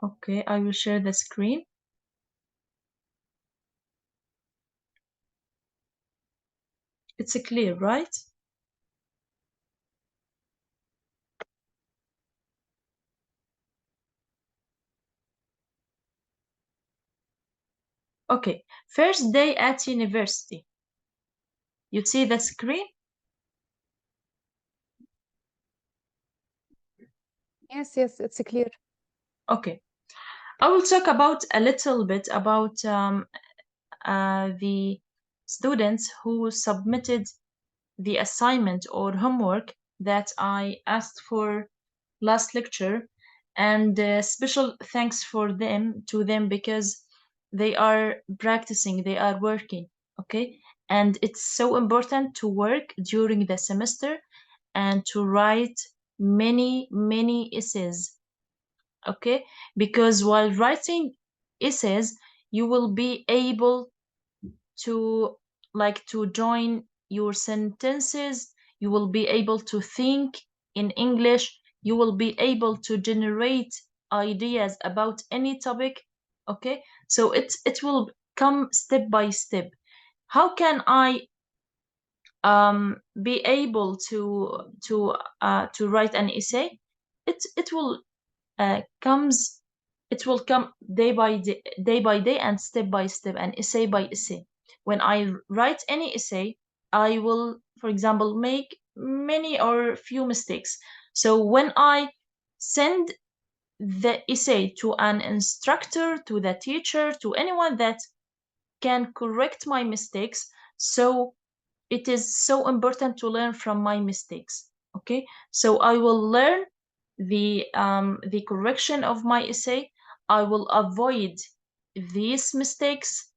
Okay, I will share the screen. It's clear, right? Okay, first day at university. You see the screen? Yes, yes, it's clear. Okay, I will talk about a little bit about the students who submitted the assignment or homework that I asked for last lecture, and special thanks for them to them because they are practicing, they are working, okay? And it's so important to work during the semester and to write many essays, okay? Because while writing essays, you will be able to to join your sentences, you will be able to think in English, you will be able to generate ideas about any topic, okay? So it will come step by step. How can I be able to write an essay? It will comes it will come day by day and step by step and essay by essay. When I write any essay, I will, for example, make many or few mistakes. So when I send the essay to an instructor, to the teacher, to anyone that can correct my mistakes, so it is so important to learn from my mistakes, okay? So I will learn the correction of my essay. I will avoid these mistakes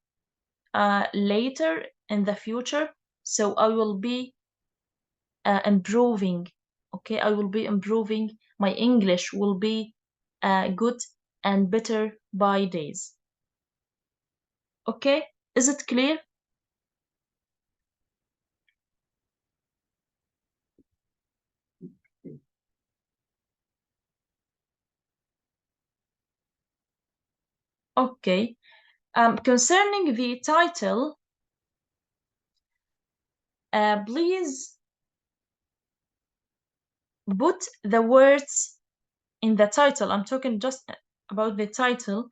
later in the future, so I will be improving, okay? I will be improving. My English will be good and better by days, okay? Is it clear? Okay. Concerning the title, please put the words in the title. I'm talking just about the title.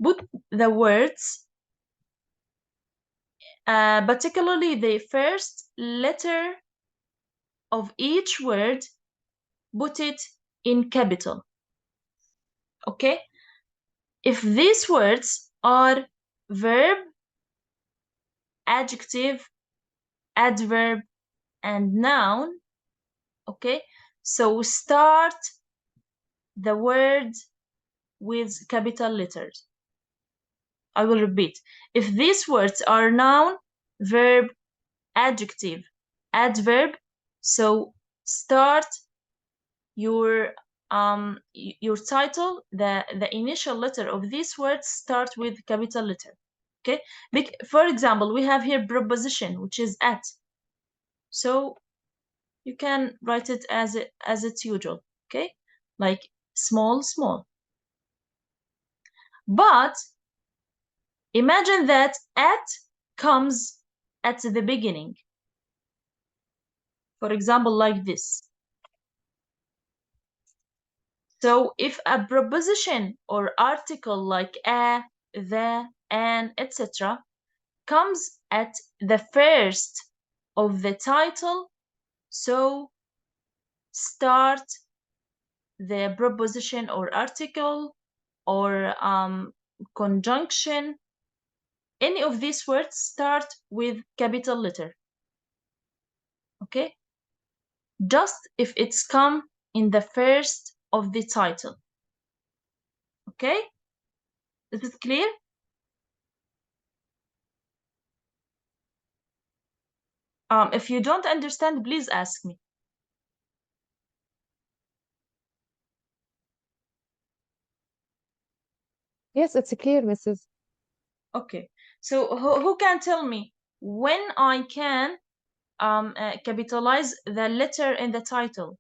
Put the words, particularly the first letter of each word, put it in capital. Okay? If these words are verb, adjective, adverb, and noun, okay? So start the word with capital letters. I will repeat. If these words are noun, verb, adjective, adverb, so start your your title, the initial letter of these words start with capital letter. Okay? For example, we have here preposition, which is at. So you can write it as it's usual, okay? Like small. But imagine that at comes at the beginning. For example, like this. So if a preposition or article like a, the, an, etc. comes at the first of the title, so start the preposition or article or conjunction. Any of these words start with capital letter. Okay? Just if it's come in the first of the title. Okay? Is it clear? If you don't understand, please ask me. Yes, it's clear, Mrs. Okay. So who can tell me when I can capitalize the letter in the title?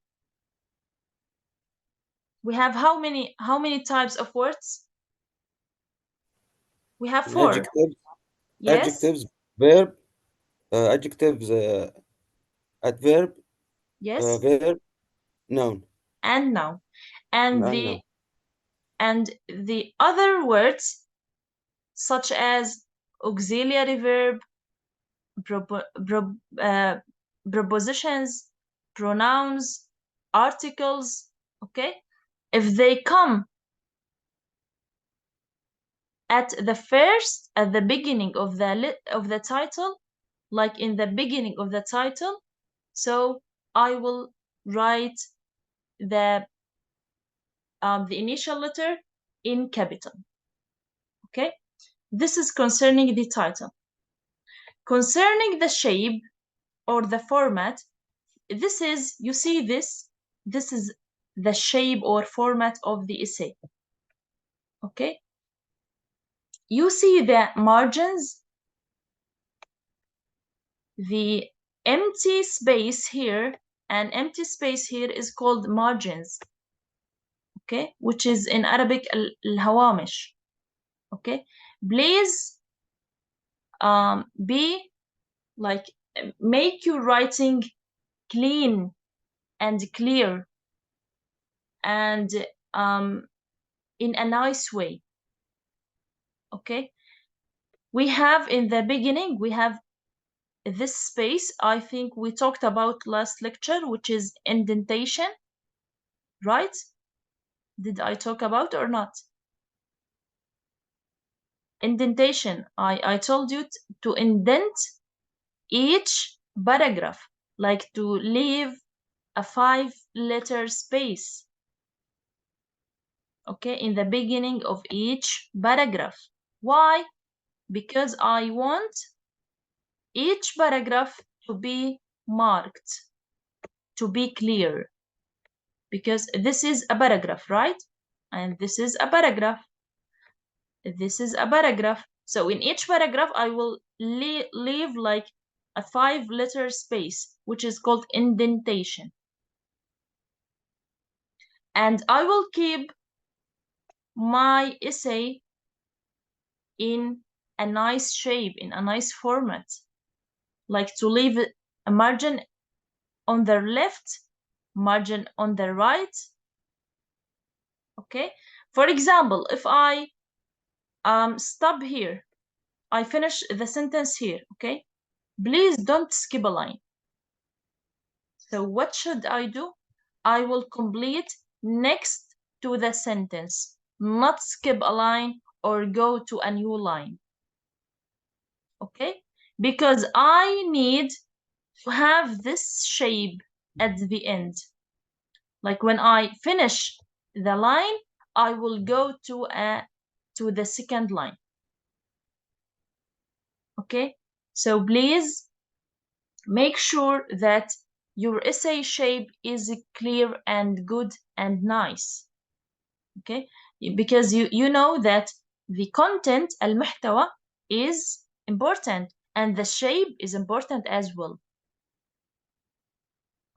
We have how many types of words? We have four. Adjectives, Yes, adjectives, verb, adjectives, adverb, yes, verb, noun, and now. And and the noun. other words such as auxiliary verb, propo- pro- uh, prepositions, pronouns, articles, okay? If they come at the beginning of the title, like in the beginning of the title, so I will write the initial letter in capital. Okay, this is concerning the title. Concerning the shape or the format, this is, you see this is the shape or format of the essay. Okay, you see the margins, the empty space here, and empty space here is called margins. Okay, which is in Arabic الهوامش. Okay, please be like, make your writing clean and clear and in a nice way. Okay, we have in the beginning, we have this space, I think we talked about last lecture, which is indentation, right? Did I talk about or not? Indentation, I told you to indent each paragraph, like to leave a 5-letter space, okay, in the beginning of each paragraph. Why? Because I want each paragraph to be marked, to be clear, because this is a paragraph, right? And this is a paragraph. This is a paragraph. So in each paragraph, I will leave like a 5-letter space, which is called indentation. And I will keep my essay in a nice shape, in a nice format, like to leave a margin on the left, margin on the right. Okay, for example, if I stop here, I finish the sentence here, okay, please don't skip a line. So what should I do? I will complete next to the sentence, not skip a line or go to a new line. Okay, because I need to have this shape at the end. Like when I finish the line, I will go to the second line. Okay, so please make sure that your essay shape is clear and good and nice. Okay, because you know that the content, المحتوى, is important and the shape is important as well.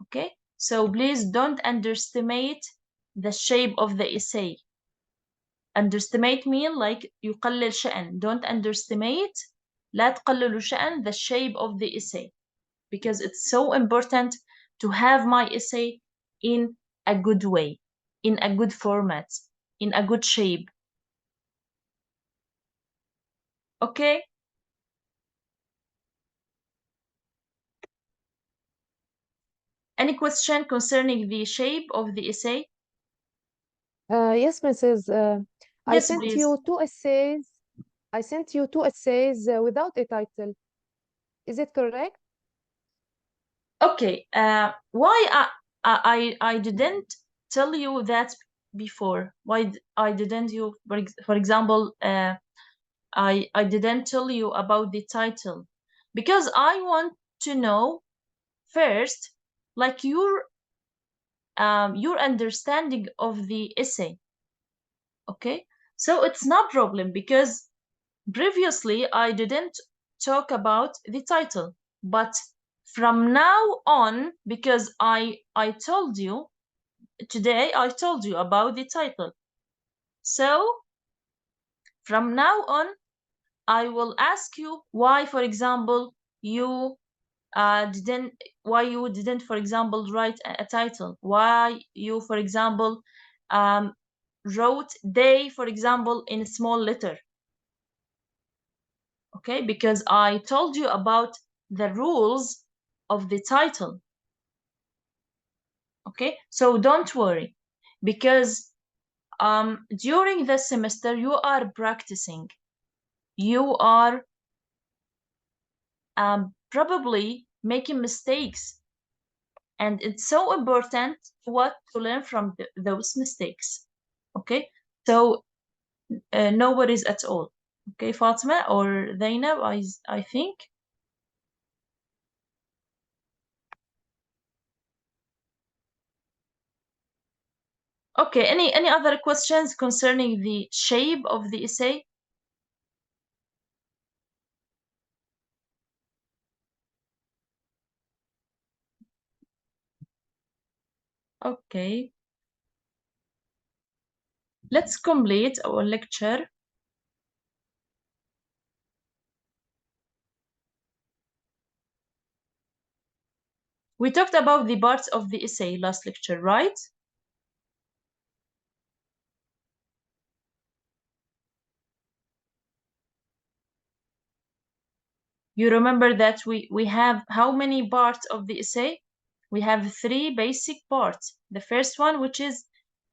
Okay, so please don't underestimate the shape of the essay. Underestimate mean like يقلل شأن. Don't underestimate, لا تقللوا شأن, the shape of the essay, because it's so important to have my essay in a good way, in a good format, in a good shape. Okay, any question concerning the shape of the essay? Yes, Mrs. I Yes, sent please. you two essays. I sent you two essays without a title. Is it correct? Okay, why I didn't tell you that before? Why I didn't you, for example, I didn't tell you about the title? Because I want to know first, like your understanding of the essay. Okay, so it's no problem because previously I didn't talk about the title, but from now on, because I told you today, I told you about the title. So from now on, I will ask you why, for example, you didn't, for example, write a title. Why you, for example, wrote day, for example, in a small letter. Okay, because I told you about the rules of the title. Okay, so don't worry, because during the semester you are practicing. You are probably making mistakes, and it's so important to learn from those mistakes. Okay, so no worries at all. Okay, Fatima or Zainab, I think. Okay, any other questions concerning the shape of the essay? Okay. Let's complete our lecture. We talked about the parts of the essay last lecture, right? You remember that we have how many parts of the essay? We have 3 basic parts. The first one, which is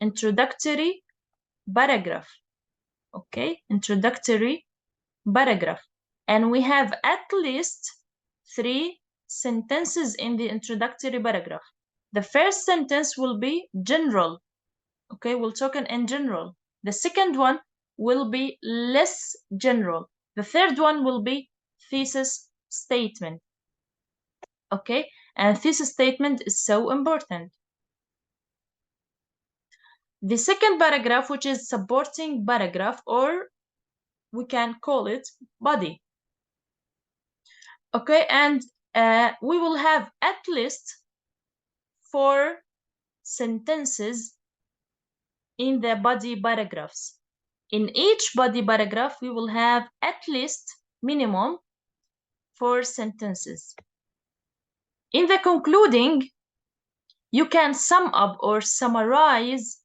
introductory paragraph. Okay, introductory paragraph. And we have at least 3 sentences in the introductory paragraph. The first sentence will be general. Okay, we'll talk in general. The second one will be less general. The third one will be thesis statement. Okay, and thesis statement is so important. The second paragraph, which is supporting paragraph, or we can call it body. Okay, and we will have at least 4 sentences in the body paragraphs. In each body paragraph, we will have at least minimum 4 sentences. In the concluding, you can sum up or summarize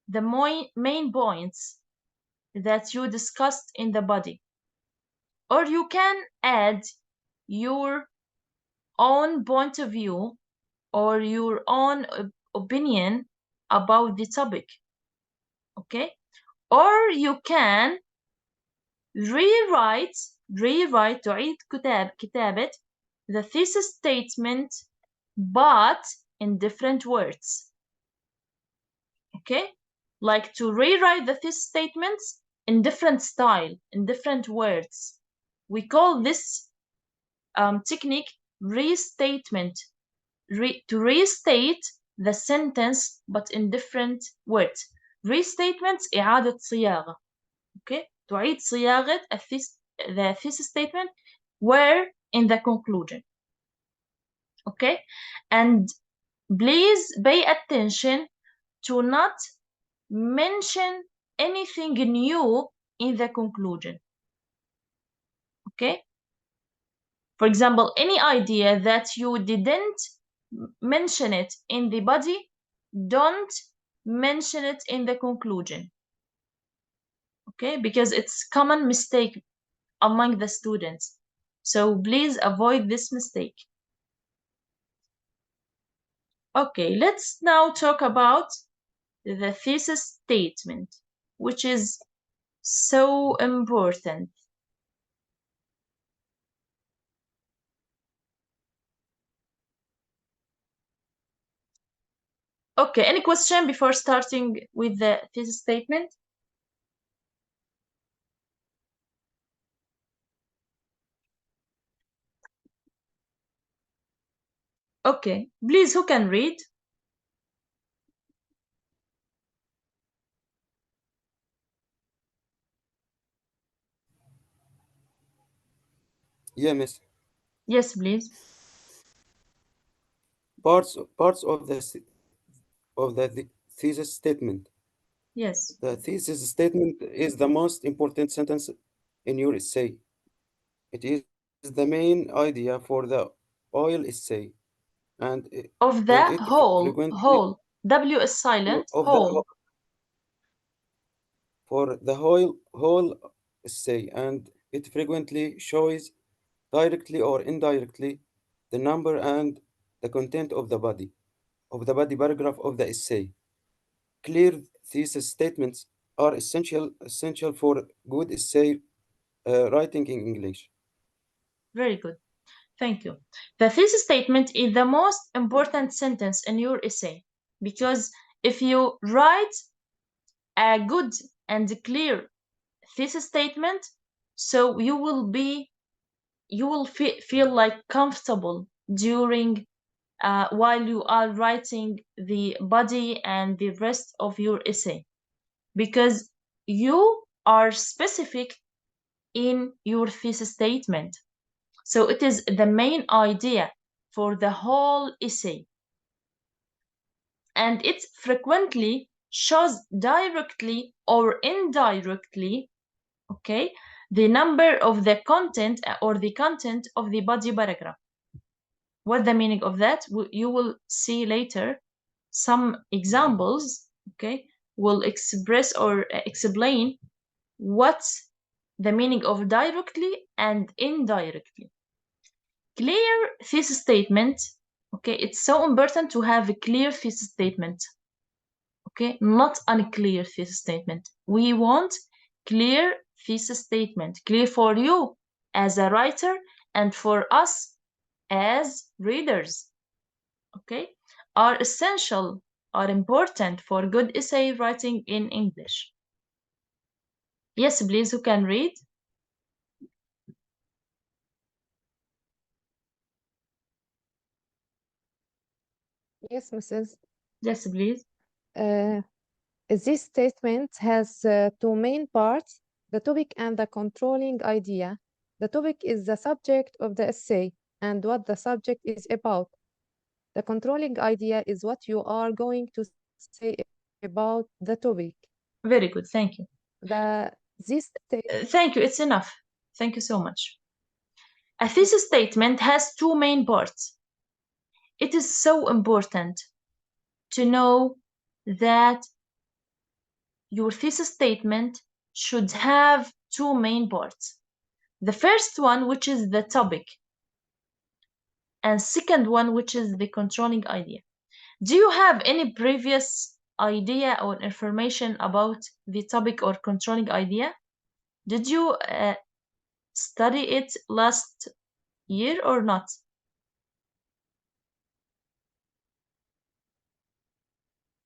the main points that you discussed in the body. Or you can add your own point of view or your own opinion about the topic. Okay? Or you can rewrite تعيد كتابة the thesis statement but in different words. Okay, like to rewrite the thesis statements in different style, in different words. We call this technique restatement. To restate the sentence but in different words. Restatement إعادة صياغة. Okay, تعيد صياغة the thesis statement where in the conclusion. Okay, and please pay attention to not mention anything new in the conclusion. Okay, for example, any idea that you didn't mention it in the body, don't mention it in the conclusion. Okay, because it's common mistake among the students, so please avoid this mistake. Okay, let's now talk about the thesis statement, which is so important. Okay, any question before starting with the thesis statement? Okay, please, who can read? Yeah, miss. Yes, please. Parts of the thesis statement. Yes. The thesis statement is the most important sentence in your essay. It is the main idea for the oil essay, and Of and the it frequently whole. W is silent. of the Whole. for the whole essay, and it frequently shows directly or indirectly the number and the content of the body paragraph of the essay. Clear thesis statements are essential for good essay writing in English. Very good. Thank you. The thesis statement is the most important sentence in your essay because if you write a good and clear thesis statement, so you will feel like comfortable during while you are writing the body and the rest of your essay because you are specific in your thesis statement. So it is the main idea for the whole essay. And it frequently shows directly or indirectly, okay, the number of the content or the content of the body paragraph. What the meaning of that? You will see later some examples, okay, will express or explain what's the meaning of directly and indirectly. Clear thesis statement, okay, it's so important to have a clear thesis statement, okay, not unclear thesis statement. We want clear thesis statement, clear for you as a writer and for us as readers, okay, are essential, are important for good essay writing in English. Yes, please, who can read? Yes, Mrs. Yes, please. This statement has two main parts, the topic and the controlling idea. The topic is the subject of the essay and what the subject is about. The controlling idea is what you are going to say about the topic. Very good, thank you. Thank you, it's enough. Thank you so much. A thesis statement has two main parts. It is so important to know that your thesis statement should have two main parts. The first one, which is the topic, and second one, which is the controlling idea. Do you have any previous idea or information about the topic or controlling idea? Did you study it last year or not?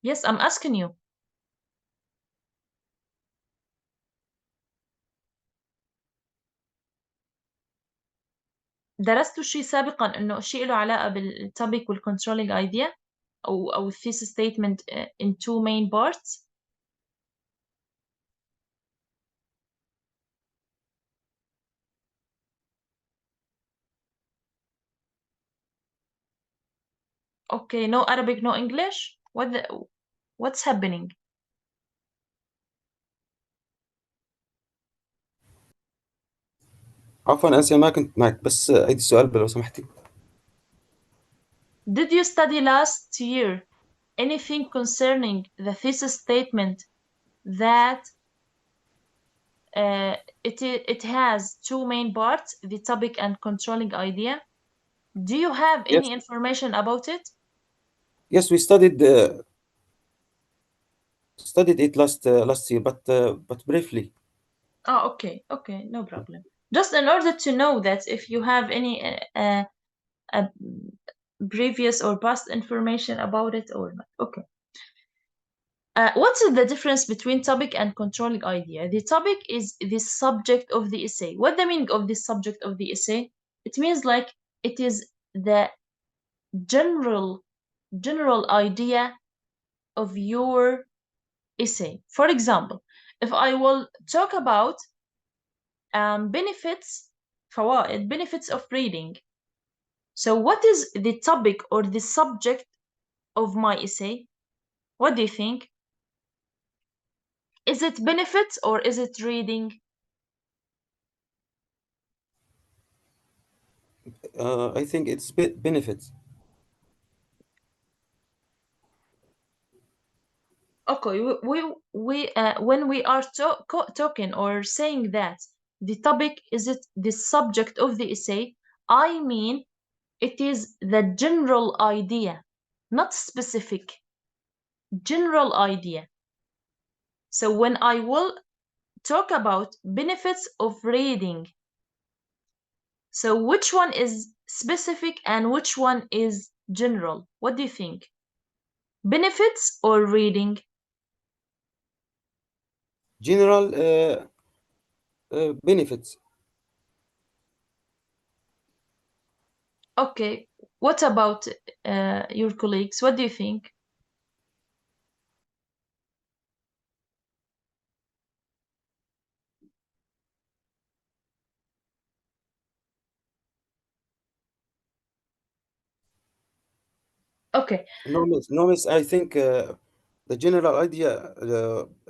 Yes, I'm asking you. درستوا شيء سابقا انه شيء له علاقه بالتوبيك والكنترولينج ايديا او thesis statement in two main parts? Okay, no Arabic, no English? What's happening? عفوا آسيا، ما كنت معك، بس عيد السؤال لو سمحتي. Did you study last year anything concerning the thesis statement that it has two main parts, the topic and controlling idea? Do you have any information about it? Yes, we studied it last year, but briefly. Oh, okay, no problem. Just in order to know that if you have any previous or past information about it or not. Okay. What's the difference between topic and controlling idea? The topic is the subject of the essay. What the meaning of the subject of the essay? It means like it is the general idea of your essay. For example, if I will talk about benefits of reading. So what is the topic or the subject of my essay? What do you think? Is it benefits or is it reading? I think it's benefits. Okay, when we are talking or saying that the topic is it the subject of the essay, I mean it is the general idea, not specific, general idea. So when I will talk about benefits of reading, so which one is specific and which one is general? What do you think? Benefits or reading? General benefits. Okay, what about your colleagues? What do you think? Okay, No, miss. No, miss. I think the general idea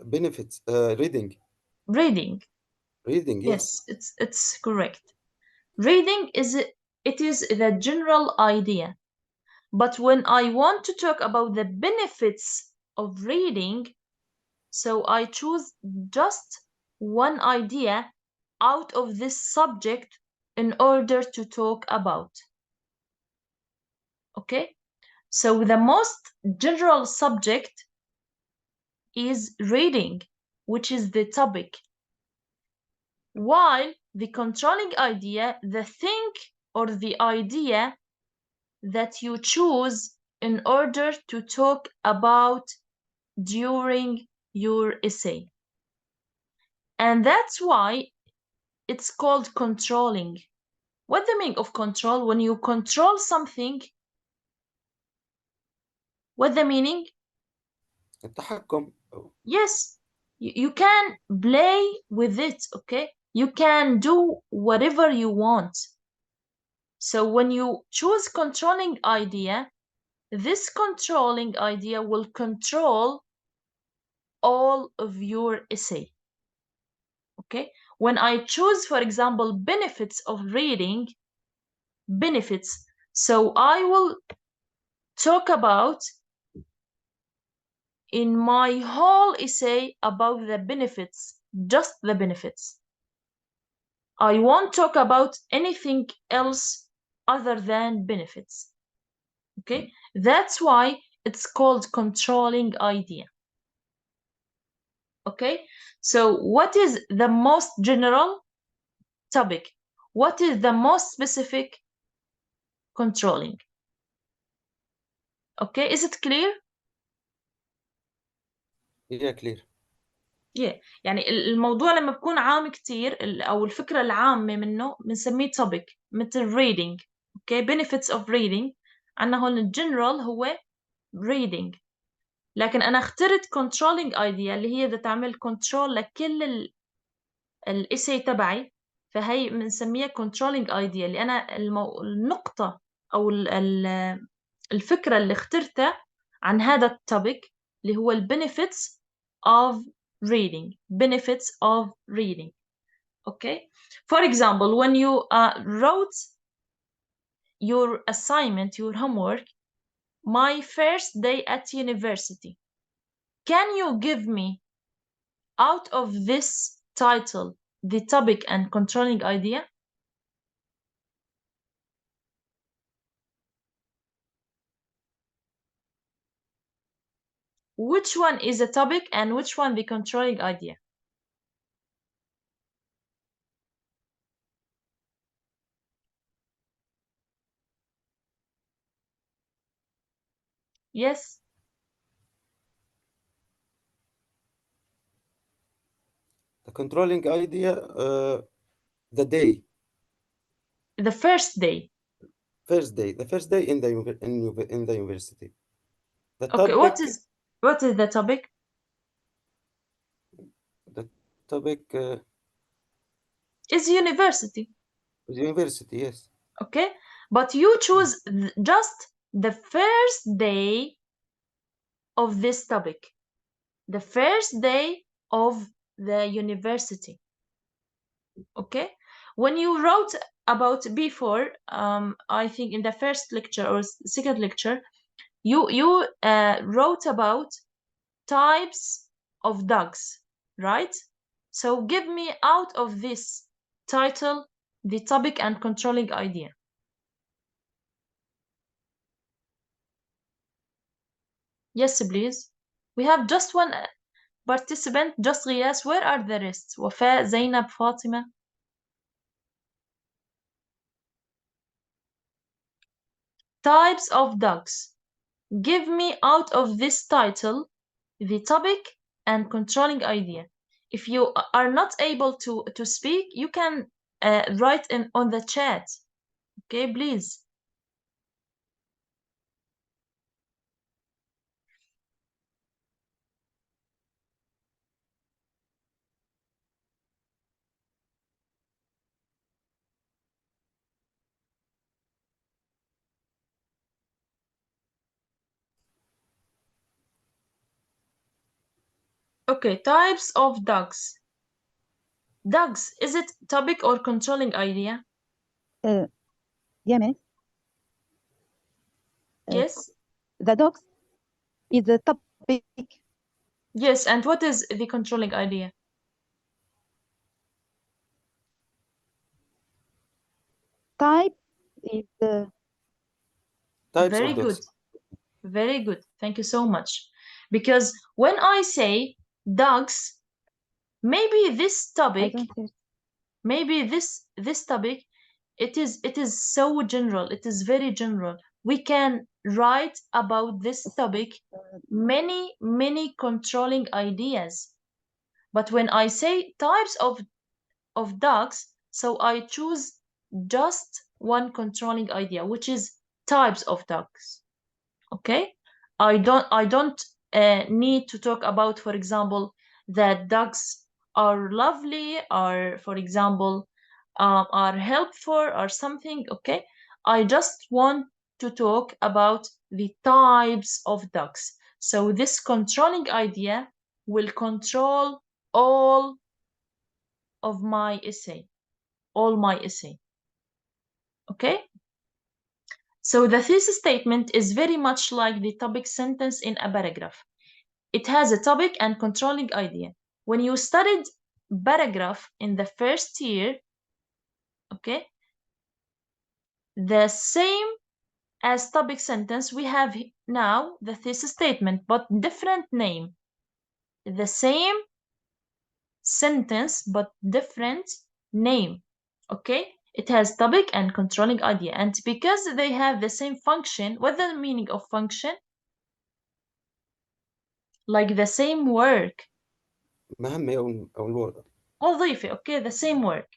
benefits reading. reading. Reading, yes. Yes, it's correct. Reading it is the general idea. But when I want to talk about the benefits of reading, so I choose just one idea out of this subject in order to talk about. Okay? So the most general subject is reading, which is the topic. While the controlling idea, the thing or the idea that you choose in order to talk about during your essay. And that's why it's called controlling. What the meaning of control? When you control something, what the meaning? التحكم. Yes, you can play with it, okay? You can do whatever you want. So when you choose controlling idea, this controlling idea will control all of your essay. Okay? When I choose, for example, benefits of reading, benefits, so I will talk about in my whole essay about the benefits, just the benefits. I won't talk about anything else other than benefits. Okay? That's why it's called controlling idea. Okay? So what is the most general? Topic. What is the most specific? Controlling. Okay, is it clear? Yeah, clear. Yeah. يعني الموضوع لما بكون عام كتير أو الفكرة العامة منه بنسميه topic مثل reading. Okay, benefits of reading. عنا هون الجنرال هو reading. لكن أنا اخترت controlling idea اللي هي بدها تعمل control لكل الإسي تبعي، فهي بنسميها controlling idea اللي أنا النقطة أو الفكرة اللي اخترتها عن هذا التوبيك اللي هو benefits of reading. Benefits of reading. Okay? For example, when you wrote your assignment, your homework, my first day at university, can you give me out of this title the topic and controlling idea? Which one is a topic and which one the controlling idea? Yes, The controlling idea, the day. the first day. First day. The first day in the in the university. The Okay, topic. what is the topic? The topic Is university. university. Yes. Okay, but you choose just the first day of this topic, the first day of the university. Okay, when you wrote about before, I think in the first lecture or second lecture, you wrote about types of dogs, right? So give me out of this title the topic and controlling idea. Yes, please. We have just one participant, just Riyas. Where are the rest? Wafa, Zainab, Fatima. Types of dogs. Give me out of this title the topic and controlling idea. If you are not able to speak, you can write on the chat. Okay, please. Okay, types of dogs. Dogs, is it topic or controlling idea? Yeah, miss. Yes. The dogs is the topic. Yes, and what is the controlling idea? Type is Types Very of good. dogs. Very good. Thank you so much. Because when I say dogs, maybe this I topic, don't hear. maybe this topic, it is so general. It is very general. We can write about this topic many controlling ideas. But when I say types of dogs, so I choose just one controlling idea, which is types of dogs. Okay, I don't need to talk about, for example, that dogs are lovely, or for example, are helpful or something. Okay, I just want to talk about the types of dogs. So this controlling idea will control all of my essay, all my essay. Okay, so the thesis statement is very much like the topic sentence in a paragraph. It has a topic and controlling idea. When you studied paragraph in the first year, okay, the same as topic sentence, we have now the thesis statement, but different name. The same sentence, but different name. Okay, it has topic and controlling idea. And because they have the same function, what's the meaning of function? Like the same work. مهمة أو الوظيفة. وظيفة. Okay, the same work.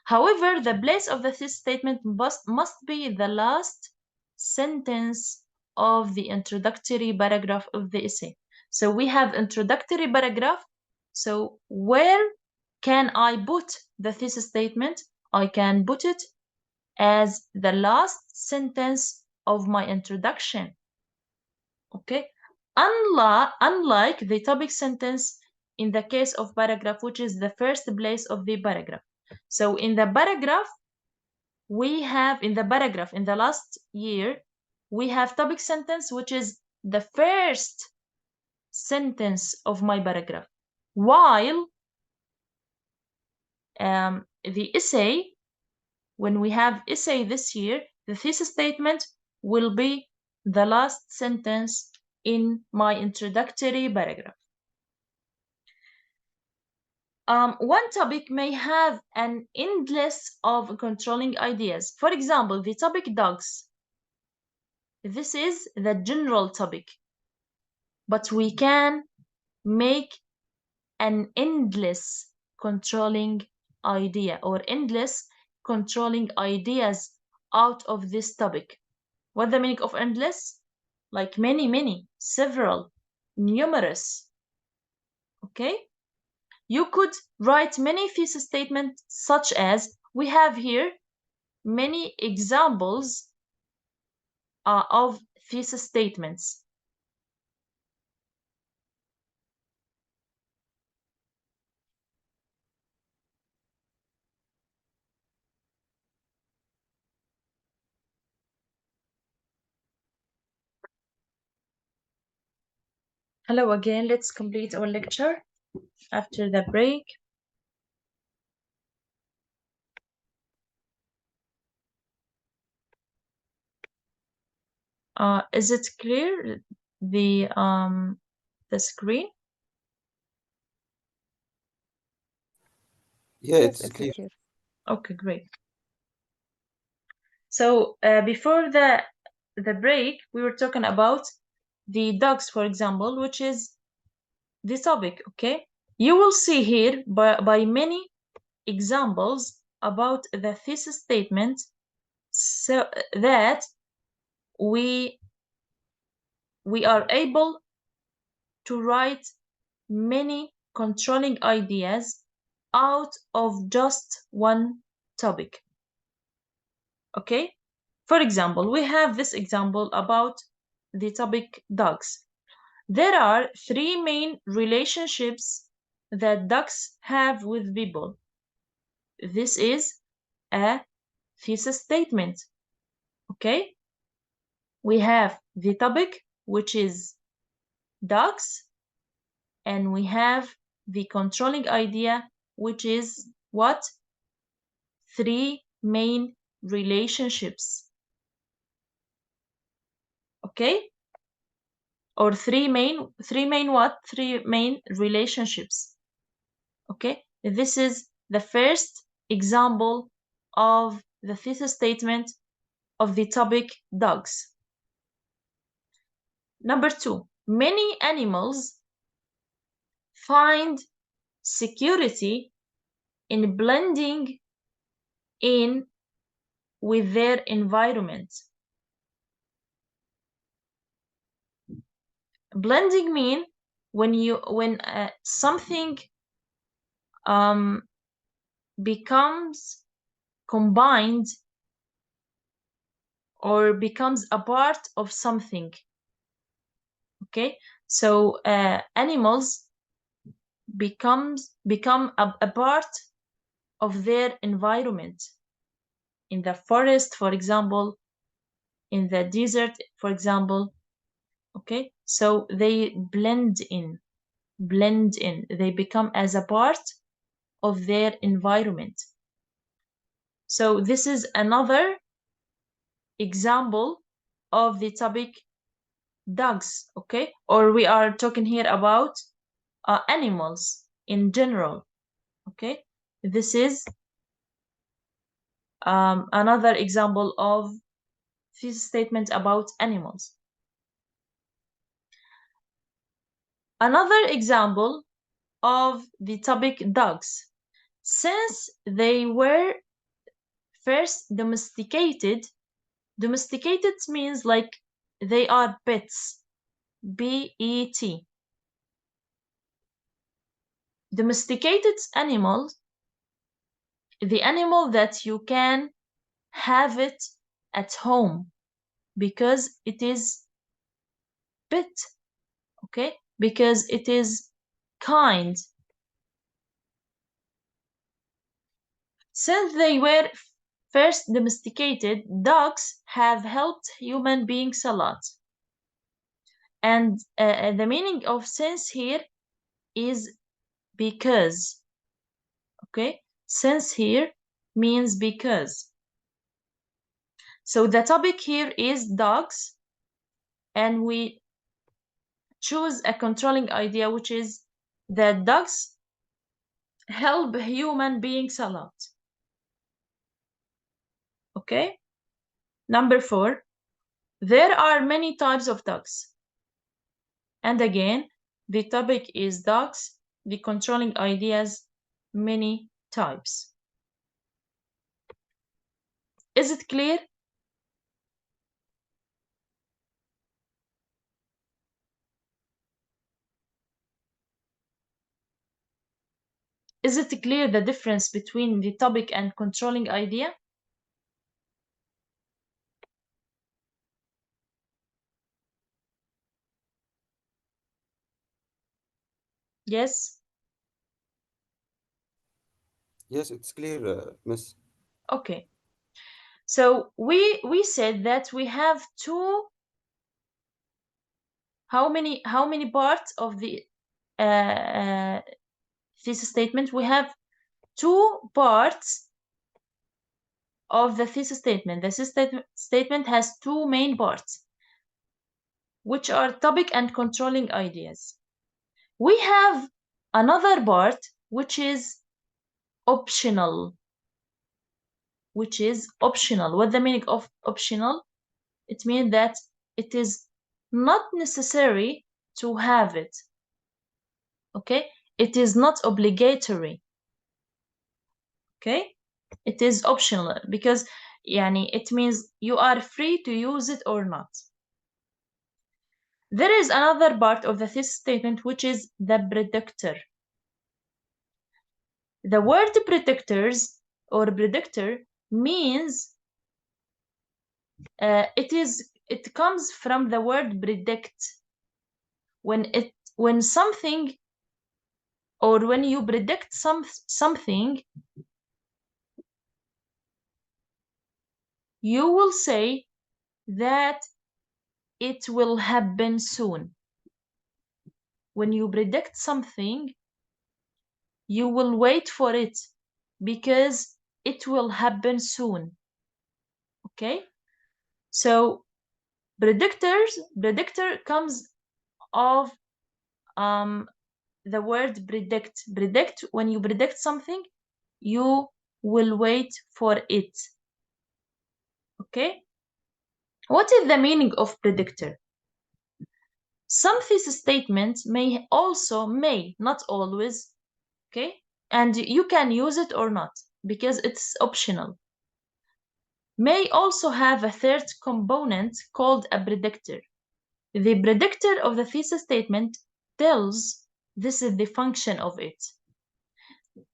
However, the place of the thesis statement must be the last sentence of the introductory paragraph of the essay. So we have introductory paragraph. So where can I put the thesis statement? I can put it as the last sentence of my introduction. Okay, unlike the topic sentence in the case of paragraph, which is the first place of the paragraph. So in the paragraph, in the last year, we have topic sentence, which is the first sentence of my paragraph, while the essay, when we have essay this year, the thesis statement will be the last sentence in my introductory paragraph. One topic may have an endless of controlling ideas. For example, the topic dogs. This is the general topic, but we can make an endless controlling idea or endless controlling ideas out of this topic. What the meaning of endless? Like many, several, numerous. Okay? You could write many thesis statements, such as we have here many examples of thesis statements. Hello again. Let's complete our lecture after the break. Is it clear, the screen? Yeah, Yes, it's clear. clear. Okay, great. So before the break, we were talking about the dogs, for example, which is the topic. Okay, you will see here by many examples about the thesis statement, so that we are able to write many controlling ideas out of just one topic. Okay, for example, we have this example about the topic dogs. There are three main relationships that dogs have with people. This is a thesis statement. Okay, we have the topic, which is dogs, and we have the controlling idea, which is what? Three main relationships. Okay, or three main what? Three main relationships. Okay, this is the first example of the thesis statement of the topic dogs. Number two, many animals find security in blending in with their environment. Blending mean when something becomes combined or becomes a part of something. Okay, so animals become a part of their environment. In the forest, for example, in the desert, for example. Okay, so they blend in, they become as a part of their environment. So this is another example of the topic dogs. Okay, or we are talking here about animals in general. Okay, this is another example of this statement about animals. Another example of the topic dogs. Since they were first domesticated means like they are pets. B-E-T. Domesticated animals, the animal that you can have it at home because it is pet. Okay, because it is kind. Since they were first domesticated, dogs have helped human beings a lot. And the meaning of since here is because. Okay, since here means because. So the topic here is dogs, and we choose a controlling idea, which is that dogs help human beings a lot. Okay, number 4, there are many types of dogs. And again, the topic is dogs, the controlling ideas, many types. Is it clear? Is it clear the difference between the topic and controlling idea? Yes? Yes, it's clear, Miss. Okay. So we said that we have two How many parts of the thesis statement? We have 2 parts of the thesis statement. The thesis statement has 2 main parts, which are topic and controlling ideas. We have another part which is optional. What's the meaning of optional? It means that it is not necessary to have it. Okay? It is not obligatory. Okay? It is optional because it means you are free to use it or not. There is another part of the thesis statement which is the predictor. The word predictors or predictor means it comes from the word predict. When something or when you predict something, you will say that it will happen soon. When you predict something, you will wait for it because it will happen soon. Okay? So predictor comes of the word predict. Predict, when you predict something, you will wait for it. Okay? What is the meaning of predictor? Some thesis statements may, not always, okay? And you can use it or not because it's optional. May also have a third component called a predictor. The predictor of the thesis statement this is the function of it,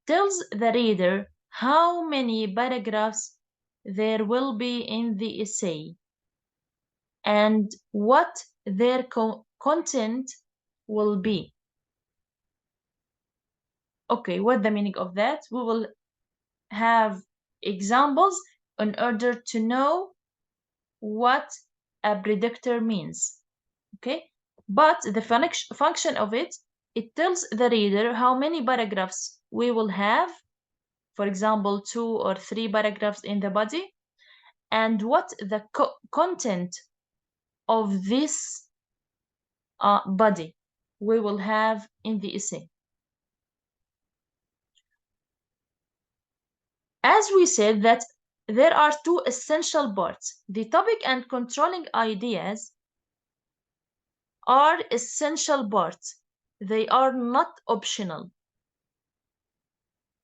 tells the reader how many paragraphs there will be in the essay and what their content will be. Okay, what's the meaning of that? We will have examples in order to know what a predictor means. Okay, but the function of it tells the reader how many paragraphs we will have, for example, 2 or 3 paragraphs in the body, and what the content of this body we will have in the essay. As we said that there are 2 essential parts. The topic and controlling ideas are essential parts. They are not optional.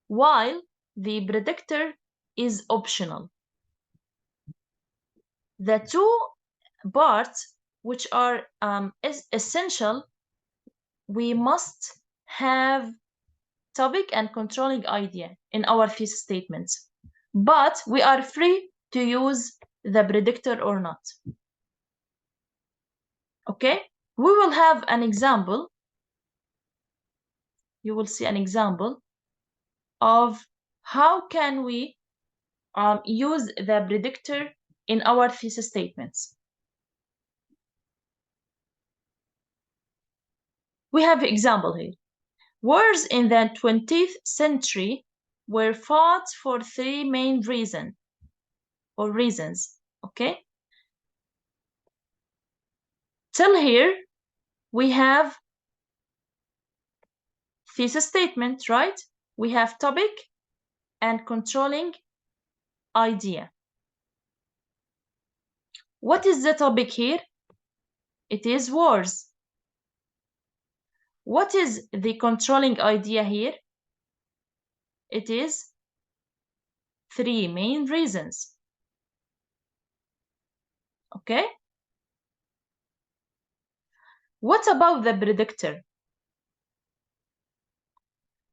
While the predictor is optional. The 2 parts which are essential, we must have topic and controlling idea in our thesis statements, but we are free to use the predictor or not. Okay, we will have an example. You will see an example of how can we use the predictor in our thesis statements. We have an example here. Wars in the 20th century were fought for 3 main reasons. Okay? Till here, we have thesis statement, right? We have topic and controlling idea. What is the topic here? It is wars. What is the controlling idea here? It is 3 main reasons. Okay? What about the predictor?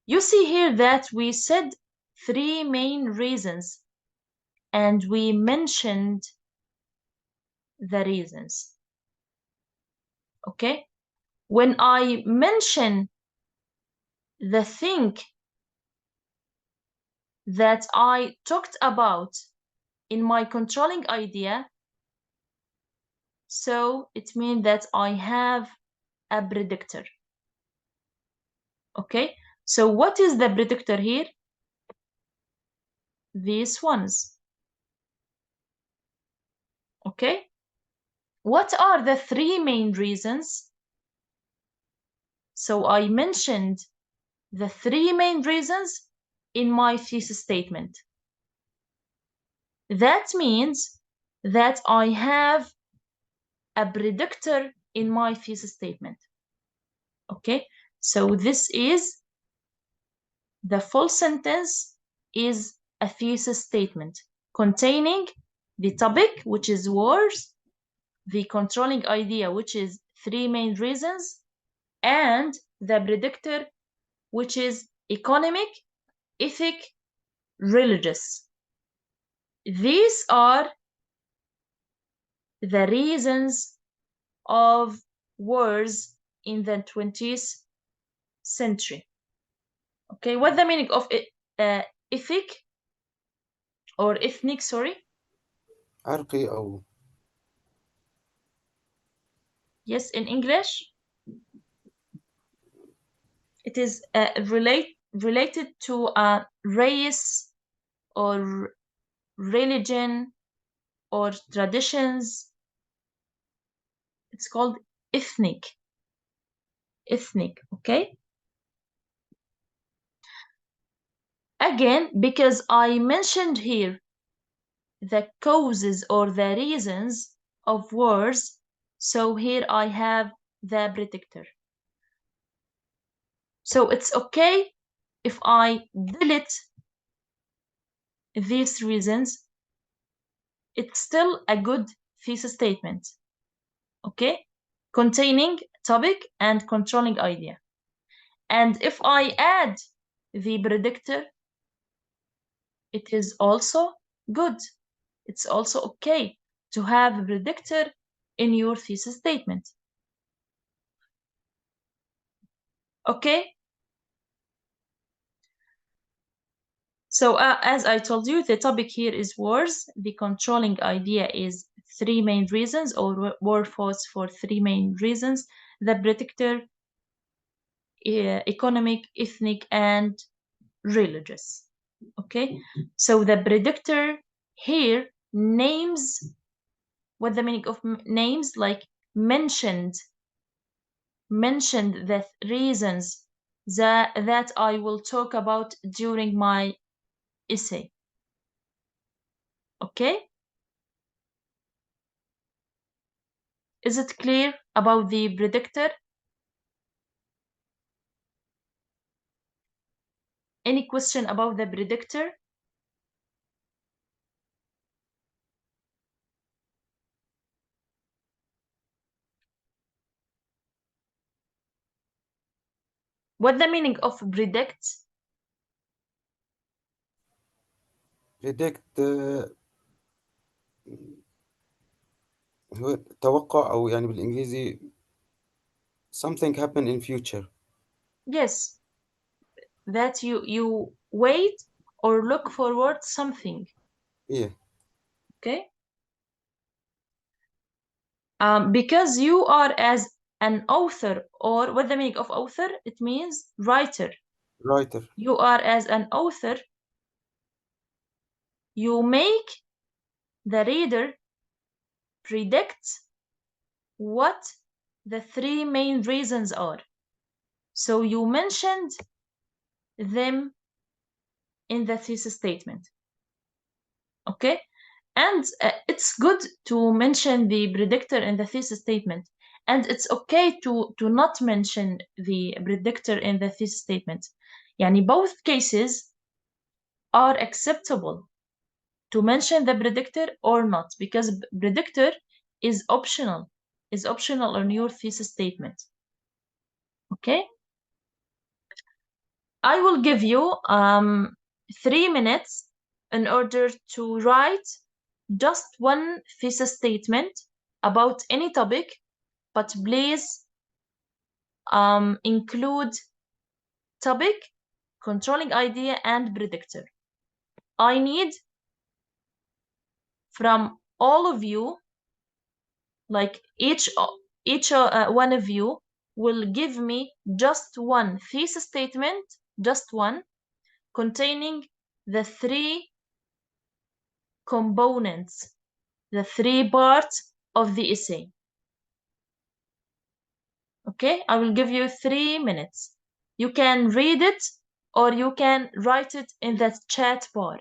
You see here that we said 3 main reasons and we mentioned the reasons. Okay? When I mention the thing that I talked about in my controlling idea, so it means that I have a predictor. Okay, so what is the predictor here? These ones. Okay, what are the three main reasons? So I mentioned the three main reasons in my thesis statement. That means that I have a predictor in my thesis statement. Okay, so this is the full sentence is a thesis statement containing the topic, which is wars, the controlling idea, which is three main reasons, and the predictor, which is economic, ethic, religious. These are the reasons of wars in the 20th century. Okay, what's the meaning of ethic or ethnic, sorry? عرقي أو Yes, in English, it is related to a race or religion or traditions. It's called ethnic. Ethnic, okay? Again, because I mentioned here the causes or the reasons of wars, so here I have the predictor. So it's okay if I delete these reasons. It's still a good thesis statement, okay? Containing topic and controlling idea. And if I add the predictor, it is also good. It's also okay to have a predictor in your thesis statement. Okay? So as I told you, the topic here is wars. The controlling idea is three main reasons, or war fought for three main reasons. The predictor, economic, ethnic, and religious. Okay, so the predictor here names, what the meaning of names, like mentioned the reasons that I will talk about during my essay. Okay, is it clear about the predictor? Any question about the predictor? What the meaning of predict? predict هو توقع أو يعني بالإنجليزي something happen in future. Yes, that you wait or look forward something. Yeah. Okay. Because you are as an author, or what the meaning of author? It means writer. Writer. You are as an author, you make the reader predict what the three main reasons are. So you mentioned them in the thesis statement. Okay, and it's good to mention the predictor in the thesis statement, and it's okay to not mention the predictor in the thesis statement. Yani both cases are acceptable, to mention the predictor or not, because predictor is optional on your thesis statement. Okay, I will give you 3 minutes in order to write just one thesis statement about any topic, but please include topic, controlling idea, and predictor. I need from all of you, like each one of you, will give me just one thesis statement, just one, containing the three components, the three parts of the essay. Okay, I will give you 3 minutes. You can read it or you can write it in the chat bar.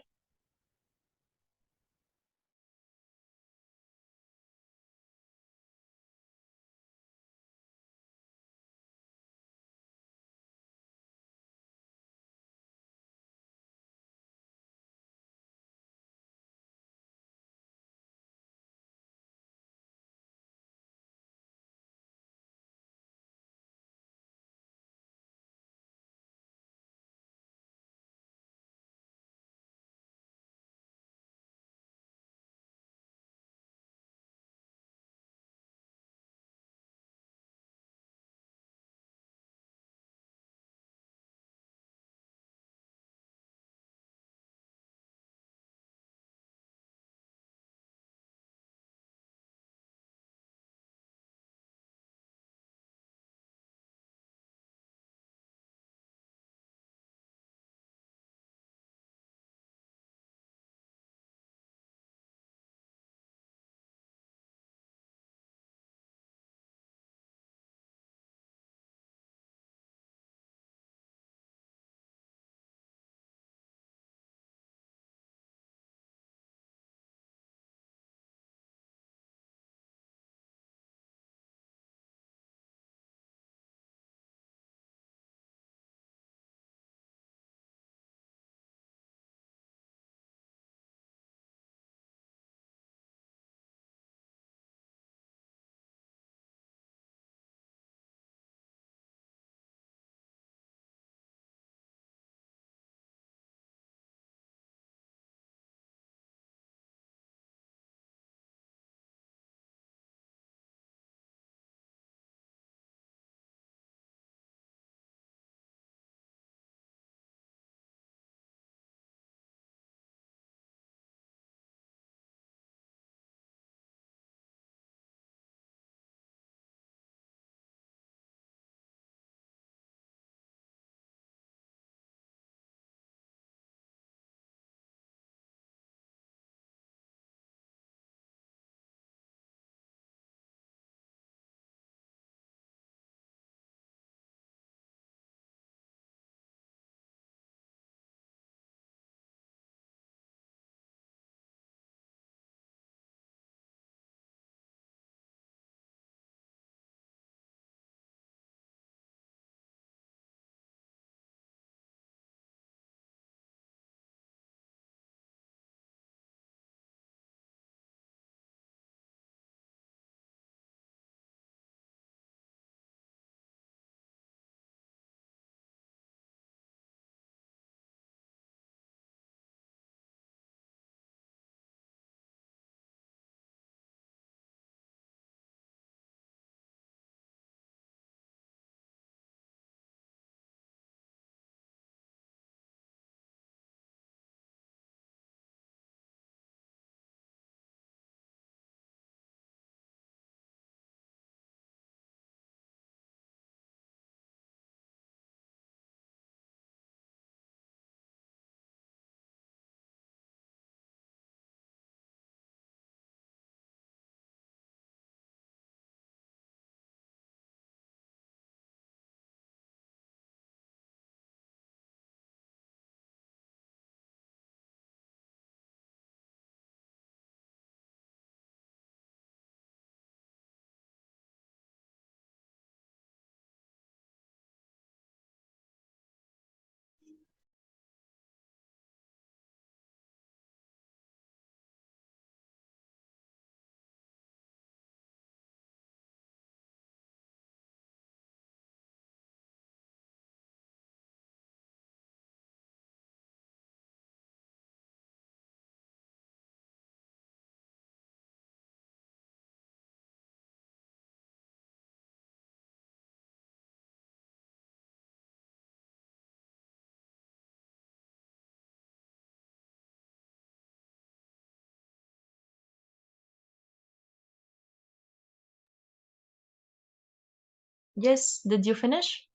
Yes, did you finish?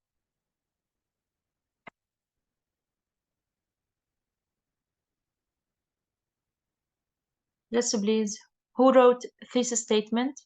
Yes, please. Who wrote thesis statement?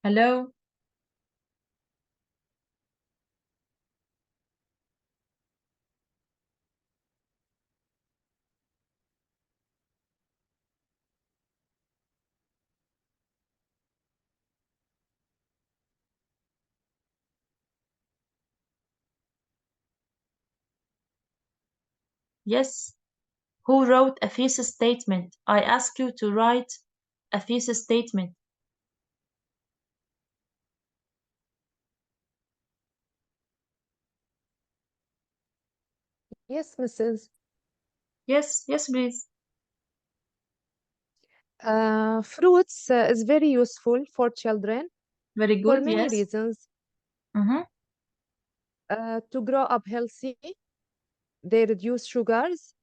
Hello? Yes. Who wrote a thesis statement? I ask you to write a thesis statement. Yes, Mrs. Yes, yes, please. Fruits is very useful for children Very for good, many yes. reasons. Mm-hmm. To grow up healthy, they reduce sugars,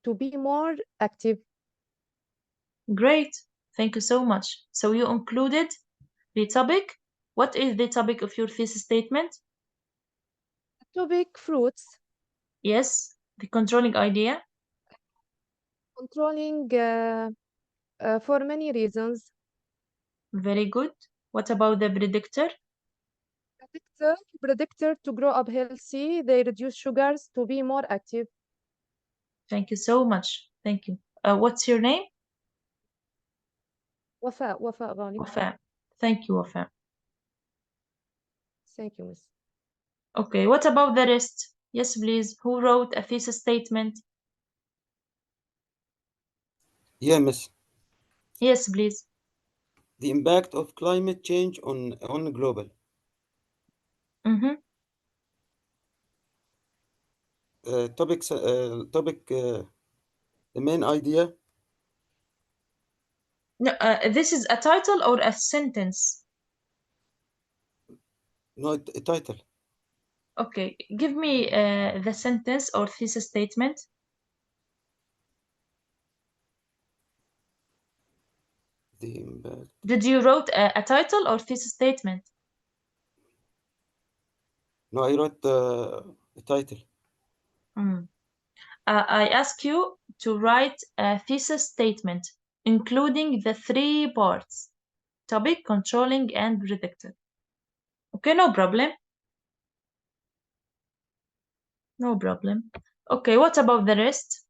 to be more active. Great. Thank you so much. So you included the topic. What is the topic of your thesis statement? Topic fruits, Yes, the controlling idea. controlling for many reasons. Very good. What about the predictor? Predictor to grow up healthy, they reduce sugars to be more active. Thank you so much. Thank you. What's your name? وفاء غالب. Wafa. Thank you, Wafa. Thank you, Miss. Okay, what about the rest? Yes, please. Who wrote a thesis statement? Yeah, miss. Yes, please. The impact of climate change on global. Mm-hmm. Topic. The main idea. No, this is a title or a sentence? No, a title. Okay, give me the sentence or thesis statement. The impact. Did you wrote a title or thesis statement? No, I wrote a title. I ask you to write a thesis statement, including the three parts: topic, controlling, and predictor. Okay, no problem. No problem. Okay, what about the rest?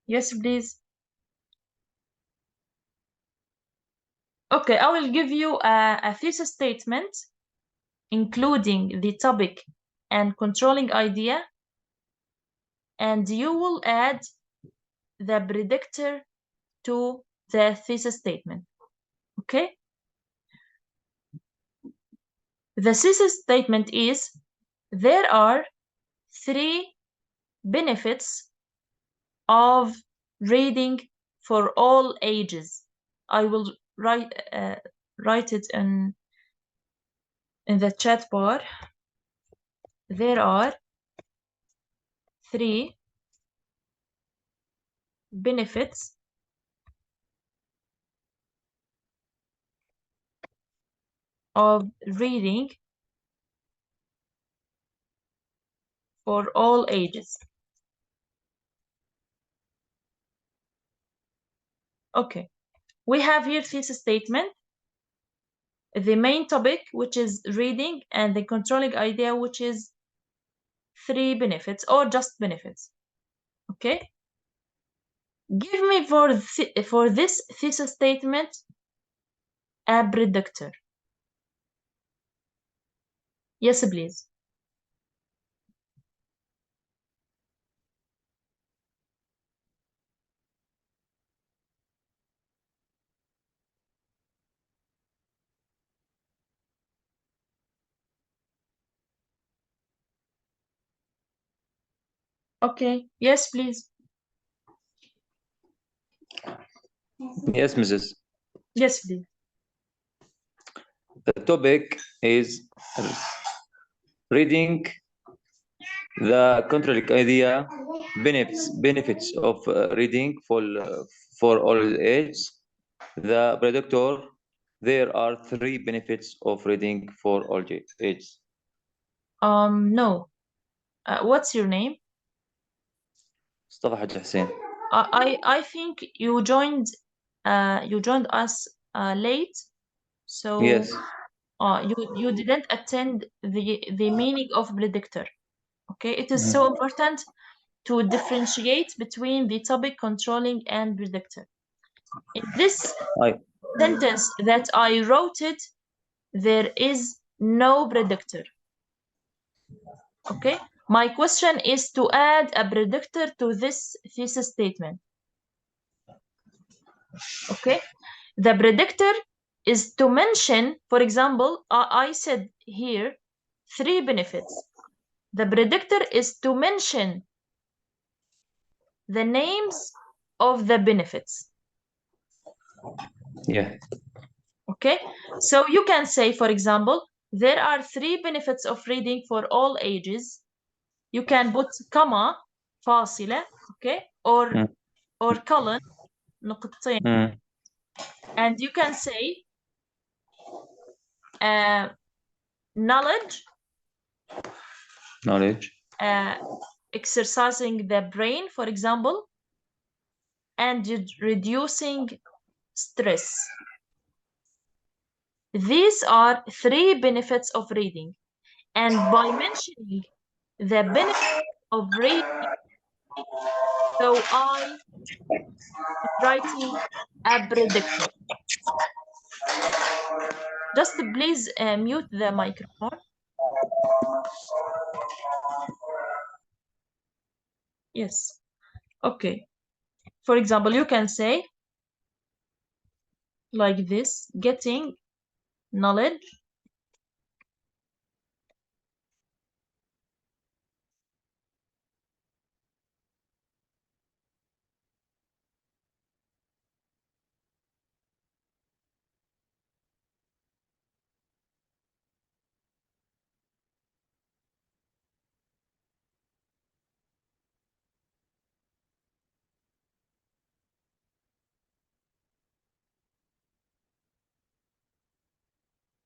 Yes, please. Okay, I will give you a thesis statement, including the topic and controlling idea, and you will add the predictor to the thesis statement. Okay? The thesis statement is: there are three benefits of reading for all ages. I will write it in the chat bar. There are three benefits of reading for all ages. Okay, we have here thesis statement, the main topic, which is reading, and the controlling idea, which is three benefits or just benefits. Okay, give me for this thesis statement a predictor. Yes, please. Okay. Yes, please. Yes, Mrs. Yes, please. The topic is reading the controlling idea, benefits of reading for all ages. The predictor, there are 3 benefits of reading for all ages. No. What's your name? مصطفى حاج حسين. I think you joined us late, so Yes. you didn't attend the meaning of predictor. Okay, it is so important to differentiate between the topic controlling and predictor. In this sentence that I wrote it, there is no predictor. Okay, my question is to add a predictor to this thesis statement. Okay, the predictor is to mention, for example, I said here 3 benefits. The predictor is to mention the names of the benefits. Yeah. Okay, so you can say, for example, there are 3 benefits of reading for all ages. You can put comma, فاصلة, okay, or colon, نقطتين, and you can say knowledge, exercising the brain, for example, and reducing stress. These are 3 benefits of reading, and by mentioning the benefits of reading, so I am writing a predictor. Just please mute the microphone. Yes. Okay. For example, you can say like this, getting knowledge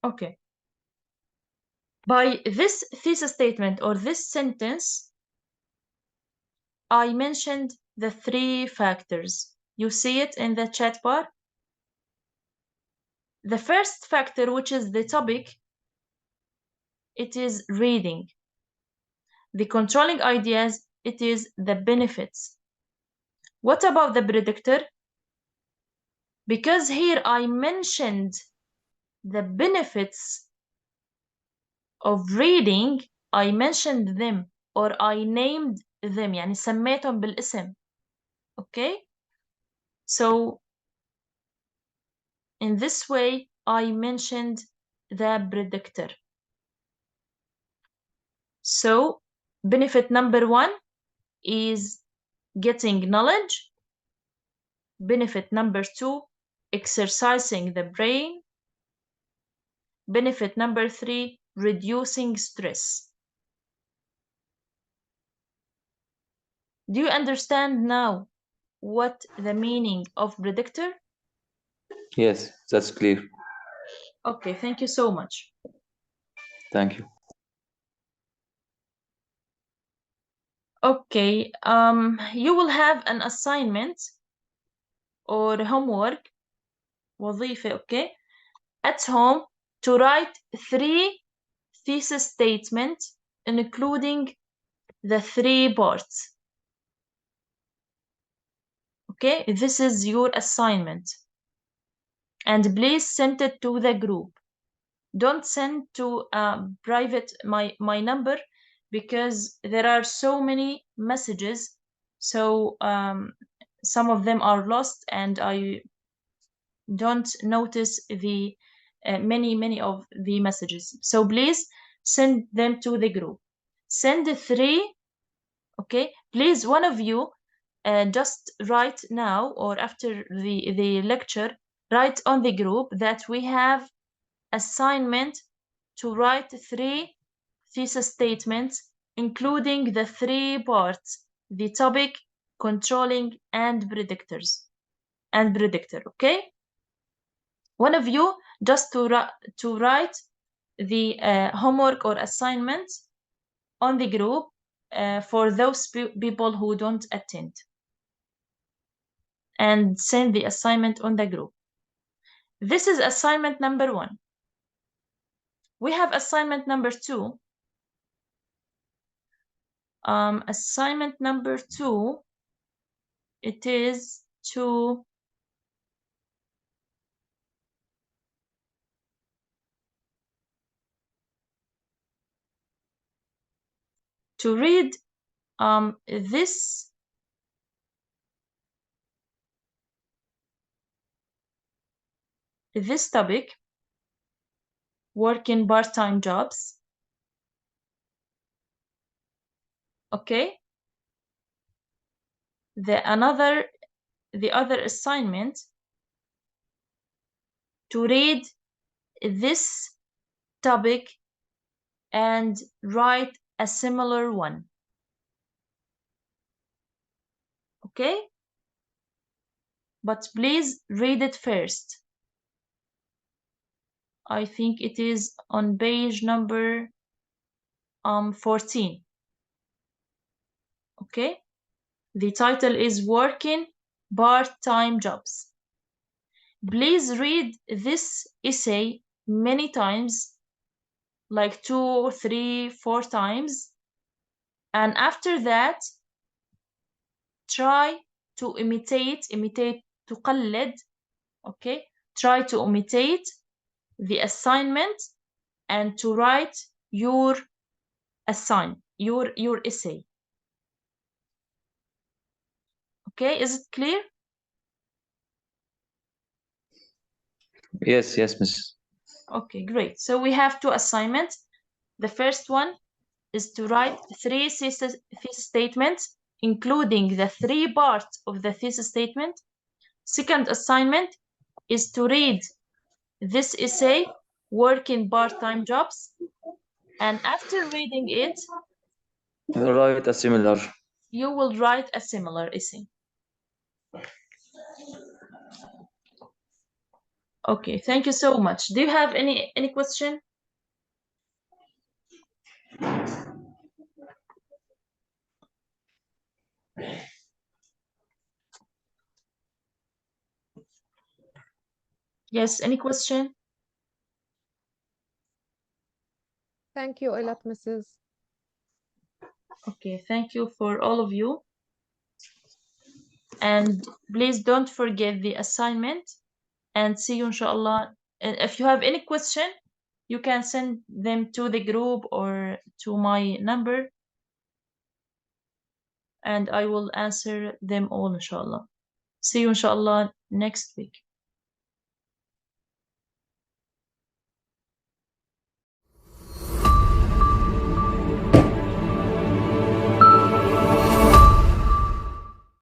Okay. By this thesis statement or this sentence, I mentioned the 3 factors. You see it in the chat bar? The first factor, which is the topic, it is reading. The controlling ideas, it is the benefits. What about the predictor? Because here I mentioned the benefits of reading, I mentioned them or I named them, يعني سميتهم بالاسم. Okay? So in this way, I mentioned the predictor. So benefit number 1 is getting knowledge. Benefit number 2, exercising the brain. Benefit number 3, reducing stress. Do you understand now what the meaning of predictor? Yes, that's clear. Okay, thank you so much. Thank you. Okay, you will have an assignment or homework, وظيفة, okay, at home to write 3 thesis statements, including the 3 parts. Okay, this is your assignment. And please send it to the group. Don't send to private my number, because there are so many messages. So some of them are lost and I don't notice the many of the messages. So please send them to the group. Send 3 Okay, please, one of you just write now or after the lecture, write on the group that we have assignment to write 3 thesis statements, including the 3 parts: the topic, controlling, and predictors. And predictor, okay? One of you just to write the homework or assignment on the group for those people who don't attend, and send the assignment on the group. This is assignment number 1. We have assignment number 2. Assignment number 2, it is to read this topic, working part-time jobs. Okay. The other assignment to read this topic and write a similar one. Okay? But please read it first. I think it is on page number 14. Okay? The title is Working Part-Time Jobs. Please read this essay many times, like 2, 3, 4 times. And after that, try to imitate, تقلد, okay? Try to imitate the assignment and to write your essay. Okay, is it clear? Yes, Miss. Okay, great. So we have 2 assignments. The first one is to write 3 thesis statements, including the 3 parts of the thesis statement. Second assignment is to read this essay, Working Part-Time Jobs, and after reading it, Write a similar. you will write a similar essay. Okay, thank you so much. Do you have any question? Yes, any question? Thank you a lot, Mrs. Okay, thank you for all of you. And please don't forget the assignment, and see you inshallah. And if you have any question, you can send them to the group or to my number, and I will answer them all inshallah. See you inshallah next week.